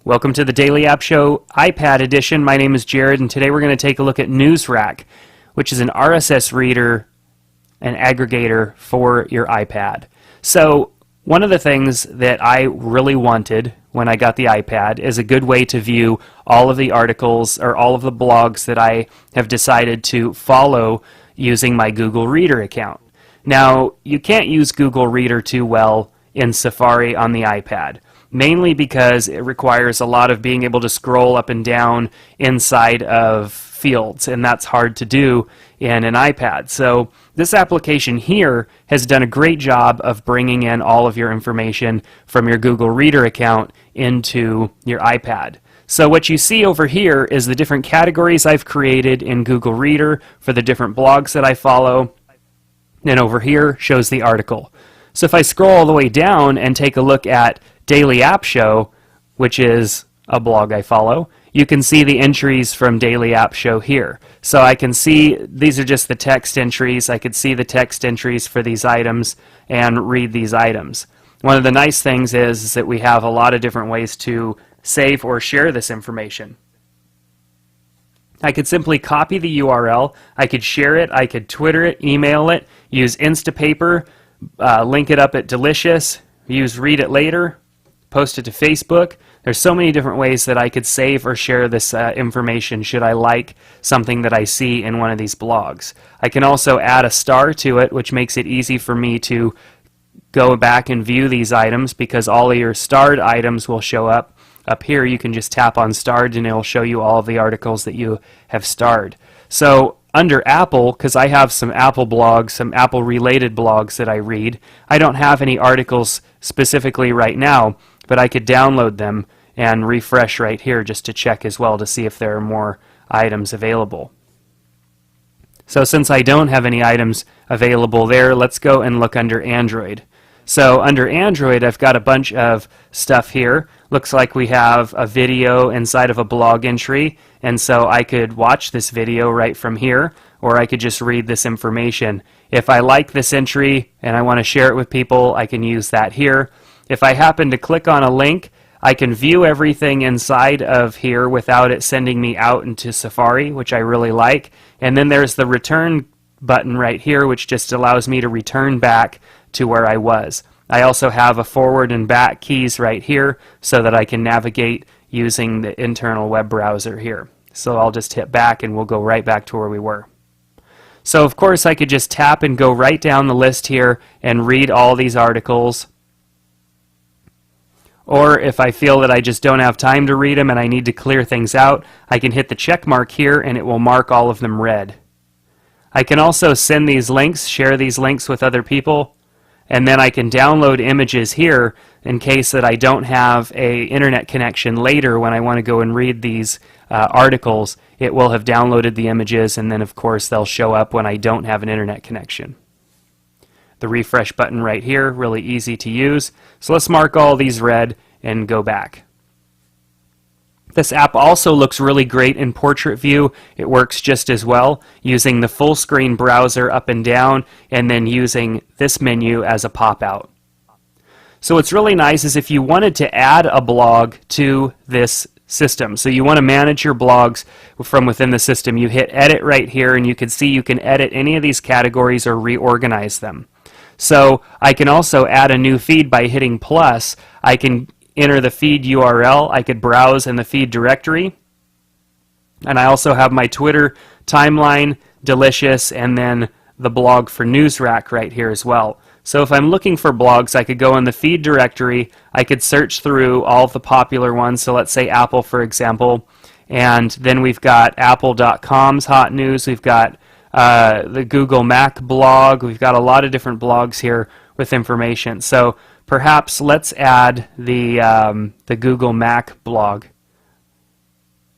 Welcome to the Daily App Show iPad edition. My name is Jared, and today we're going to take a look at Newsrack, which is an RSS reader and aggregator for your iPad. So one of the things that I really wanted when I got the iPad is a good way to view all of the articles or all of the blogs that I have decided to follow using my Google Reader account. Now, you can't use Google Reader too well in Safari on the iPad, mainly because it requires a lot of being able to scroll up and down inside of fields, and that's hard to do in an iPad. So this application here has done a great job of bringing in all of your information from your Google Reader account into your iPad. So what you see over here is the different categories I've created in Google Reader for the different blogs that I follow, and over here shows the article. So if I scroll all the way down and take a look at Daily App Show, which is a blog I follow, you can see the entries from Daily App Show here. So I can see these are just the text entries. I could see the text entries for these items and read these items. One of the nice things is that we have a lot of different ways to save or share this information. I could simply copy the URL, I could share it, I could Twitter it, email it, use Instapaper, link it up at Delicious, use Read It Later, post it to Facebook. There's so many different ways that I could save or share this information should I like something that I see in one of these blogs. I can also add a star to it, which makes it easy for me to go back and view these items because all of your starred items will show up. Up here you can just tap on starred and it'll show you all of the articles that you have starred. So under Apple, because I have some Apple blogs, some Apple related blogs that I read, I don't have any articles specifically right now, but I could download them and refresh right here just to check as well to see if there are more items available. So since I don't have any items available there, let's go and look under Android. So under Android, I've got a bunch of stuff here. Looks like we have a video inside of a blog entry, and so I could watch this video right from here, or I could just read this information. If I like this entry and I want to share it with people, I can use that here. If I happen to click on a link, I can view everything inside of here without it sending me out into Safari, which I really like. And then there's the return button right here, which just allows me to return back to where I was. I also have a forward and back keys right here so that I can navigate using the internal web browser here. So I'll just hit back and we'll go right back to where we were. So of course I could just tap and go right down the list here and read all these articles. Or if I feel that I just don't have time to read them and I need to clear things out, I can hit the check mark here and it will mark all of them red. I can also send these links, share these links with other people, and then I can download images here in case that I don't have an internet connection later when I want to go and read these articles. It will have downloaded the images, and then of course they'll show up when I don't have an internet connection. The refresh button right here, really easy to use. So let's mark all these red and go back. This app also looks really great in portrait view. It works just as well using the full screen browser up and down and then using this menu as a pop-out. So what's really nice is if you wanted to add a blog to this system, so you want to manage your blogs from within the system, you hit edit right here and you can see you can edit any of these categories or reorganize them. So I can also add a new feed by hitting plus. I can enter the feed URL, I could browse in the feed directory, and I also have my Twitter timeline, Delicious, and then the blog for Newsrack right here as well. So if I'm looking for blogs, I could go in the feed directory, I could search through all of the popular ones, so let's say Apple for example, and then we've got Apple.com's hot news, we've got the Google Mac blog, we've got a lot of different blogs here with information. So perhaps let's add the Google Mac blog.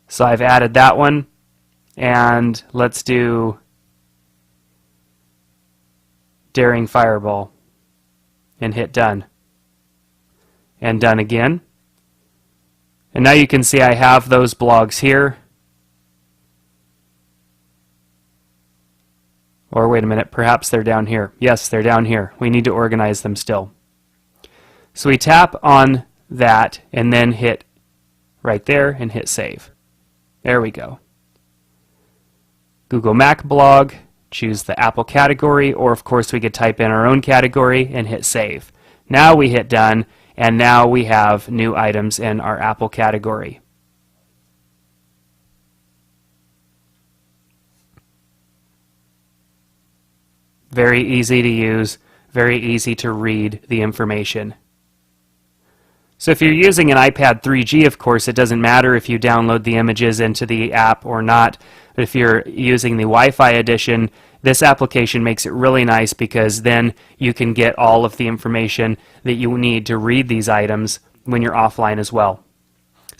So I've added that one, and let's do Daring Fireball and hit done. And done again. And now you can see I have those blogs here. Or wait a minute, perhaps they're down here. Yes, they're down here. We need to organize them still. So we tap on that and then hit right there and hit save. There we go. Google Mac blog, choose the Apple category, or of course we could type in our own category and hit save. Now we hit done, and now we have new items in our Apple category. Very easy to use, very easy to read the information. So if you're using an iPad 3G, of course, it doesn't matter if you download the images into the app or not. But if you're using the Wi-Fi edition, this application makes it really nice because then you can get all of the information that you need to read these items when you're offline as well.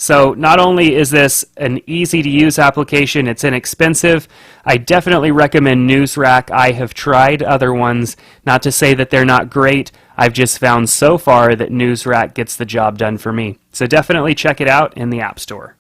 So not only is this an easy-to-use application, it's inexpensive. I definitely recommend Newsrack. I have tried other ones, not to say that they're not great. I've just found so far that Newsrack gets the job done for me. So definitely check it out in the App Store.